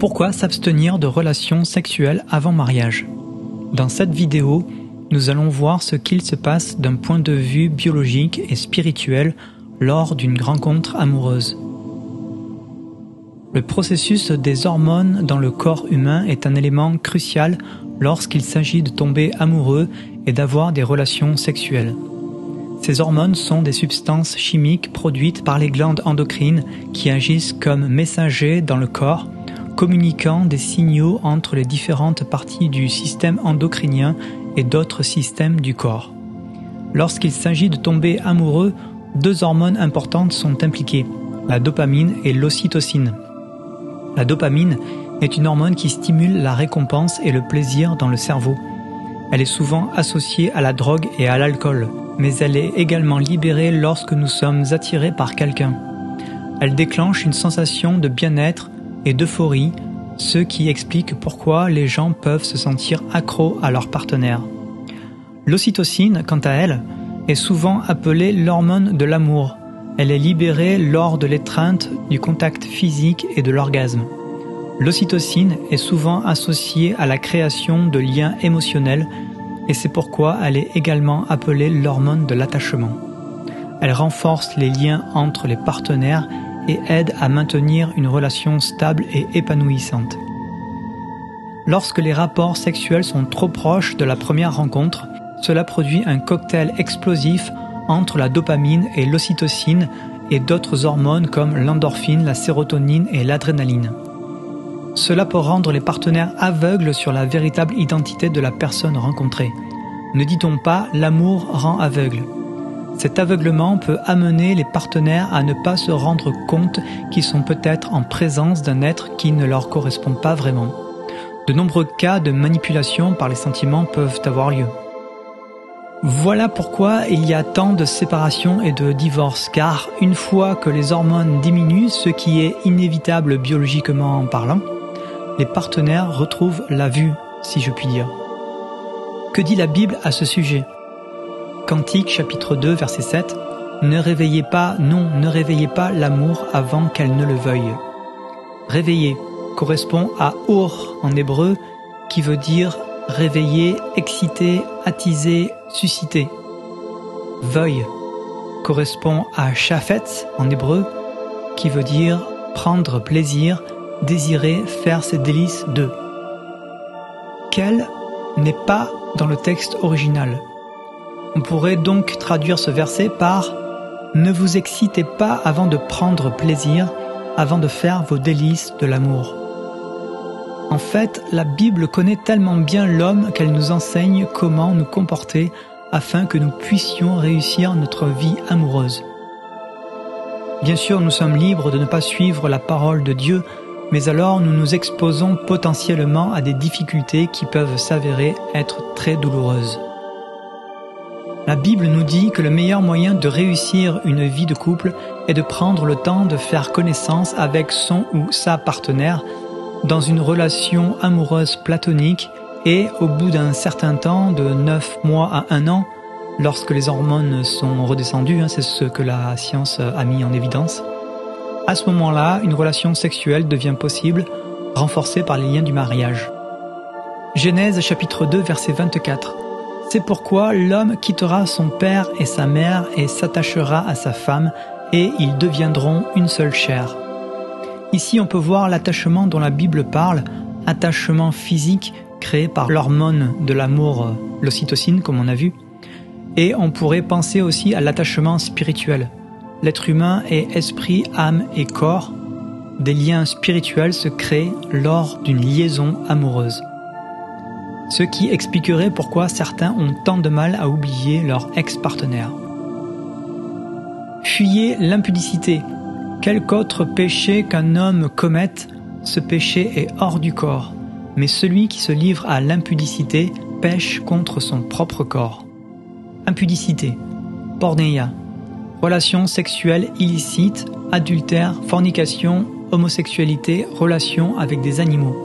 Pourquoi s'abstenir de relations sexuelles avant mariage? Dans cette vidéo, nous allons voir ce qu'il se passe d'un point de vue biologique et spirituel lors d'une rencontre amoureuse. Le processus des hormones dans le corps humain est un élément crucial lorsqu'il s'agit de tomber amoureux et d'avoir des relations sexuelles. Ces hormones sont des substances chimiques produites par les glandes endocrines qui agissent comme messagers dans le corps, communiquant des signaux entre les différentes parties du système endocrinien et d'autres systèmes du corps. Lorsqu'il s'agit de tomber amoureux, deux hormones importantes sont impliquées, la dopamine et l'ocytocine. La dopamine est une hormone qui stimule la récompense et le plaisir dans le cerveau. Elle est souvent associée à la drogue et à l'alcool, mais elle est également libérée lorsque nous sommes attirés par quelqu'un. Elle déclenche une sensation de bien-être et d'euphorie, ce qui explique pourquoi les gens peuvent se sentir accros à leur partenaire. L'ocytocine, quant à elle, est souvent appelée l'hormone de l'amour. Elle est libérée lors de l'étreinte, du contact physique et de l'orgasme. L'ocytocine est souvent associée à la création de liens émotionnels et c'est pourquoi elle est également appelée l'hormone de l'attachement. Elle renforce les liens entre les partenaires et aide à maintenir une relation stable et épanouissante. Lorsque les rapports sexuels sont trop proches de la première rencontre, cela produit un cocktail explosif entre la dopamine et l'ocytocine et d'autres hormones comme l'endorphine, la sérotonine et l'adrénaline. Cela peut rendre les partenaires aveugles sur la véritable identité de la personne rencontrée. Ne dit-on pas « l'amour rend aveugle ». Cet aveuglement peut amener les partenaires à ne pas se rendre compte qu'ils sont peut-être en présence d'un être qui ne leur correspond pas vraiment. De nombreux cas de manipulation par les sentiments peuvent avoir lieu. Voilà pourquoi il y a tant de séparations et de divorces, car une fois que les hormones diminuent, ce qui est inévitable biologiquement parlant, les partenaires retrouvent la vue, si je puis dire. Que dit la Bible à ce sujet? Cantique chapitre 2 verset 7 « Ne réveillez pas l'amour avant qu'elle ne le veuille ». Réveiller correspond à « or » en hébreu, qui veut dire réveiller, exciter, attiser, susciter. Veuille correspond à shafetz en hébreu, qui veut dire prendre plaisir, désirer, faire ses délices de. Quel n'est pas dans le texte original. On pourrait donc traduire ce verset par « Ne vous excitez pas avant de prendre plaisir, avant de faire vos délices de l'amour ». En fait, la Bible connaît tellement bien l'homme qu'elle nous enseigne comment nous comporter afin que nous puissions réussir notre vie amoureuse. Bien sûr, nous sommes libres de ne pas suivre la parole de Dieu, mais alors nous nous exposons potentiellement à des difficultés qui peuvent s'avérer être très douloureuses. La Bible nous dit que le meilleur moyen de réussir une vie de couple est de prendre le temps de faire connaissance avec son ou sa partenaire dans une relation amoureuse platonique et au bout d'un certain temps, de 9 mois à 1 an, lorsque les hormones sont redescendues, c'est ce que la science a mis en évidence, à ce moment-là, une relation sexuelle devient possible, renforcée par les liens du mariage. Genèse chapitre 2 verset 24. C'est pourquoi l'homme quittera son père et sa mère et s'attachera à sa femme, et ils deviendront une seule chair. Ici, on peut voir l'attachement dont la Bible parle, attachement physique créé par l'hormone de l'amour, l'ocytocine, comme on a vu. Et on pourrait penser aussi à l'attachement spirituel. L'être humain est esprit, âme et corps. Des liens spirituels se créent lors d'une liaison amoureuse. Ce qui expliquerait pourquoi certains ont tant de mal à oublier leur ex-partenaire. Fuyez l'impudicité. Quelque autre péché qu'un homme commette, ce péché est hors du corps. Mais celui qui se livre à l'impudicité pêche contre son propre corps. Impudicité, porneia, relations sexuelles illicites, adultère, fornication, homosexualité, relations avec des animaux.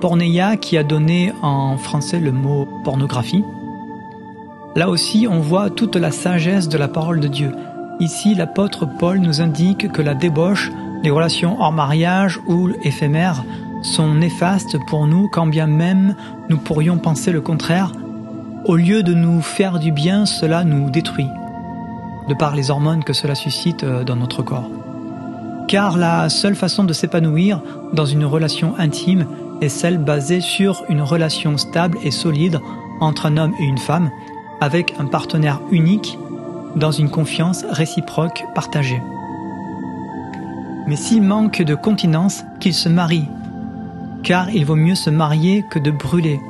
Porneia qui a donné en français le mot pornographie. Là aussi, on voit toute la sagesse de la parole de Dieu. Ici, l'apôtre Paul nous indique que la débauche, les relations hors mariage ou éphémères sont néfastes pour nous quand bien même nous pourrions penser le contraire. Au lieu de nous faire du bien, cela nous détruit, de par les hormones que cela suscite dans notre corps. Car la seule façon de s'épanouir dans une relation intime est celle basée sur une relation stable et solide entre un homme et une femme, avec un partenaire unique, dans une confiance réciproque partagée. Mais s'il manque de continence, qu'il se marie, car il vaut mieux se marier que de brûler.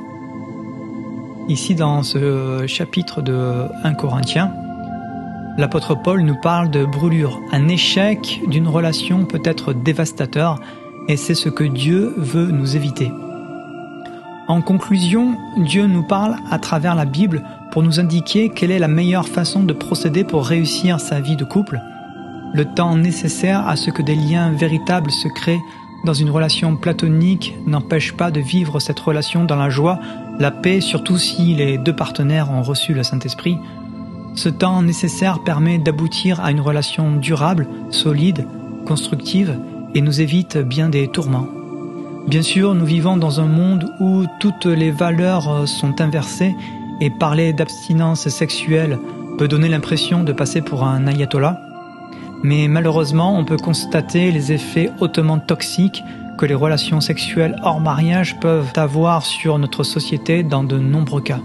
Ici, dans ce chapitre de 1 Corinthiens, l'apôtre Paul nous parle de brûlure. Un échec d'une relation peut être dévastateur, et c'est ce que Dieu veut nous éviter. En conclusion, Dieu nous parle à travers la Bible pour nous indiquer quelle est la meilleure façon de procéder pour réussir sa vie de couple. Le temps nécessaire à ce que des liens véritables se créent dans une relation platonique n'empêche pas de vivre cette relation dans la joie, la paix, surtout si les deux partenaires ont reçu le Saint-Esprit. Ce temps nécessaire permet d'aboutir à une relation durable, solide, constructive et nous évite bien des tourments. Bien sûr, nous vivons dans un monde où toutes les valeurs sont inversées et parler d'abstinence sexuelle peut donner l'impression de passer pour un ayatollah. Mais malheureusement, on peut constater les effets hautement toxiques que les relations sexuelles hors mariage peuvent avoir sur notre société dans de nombreux cas.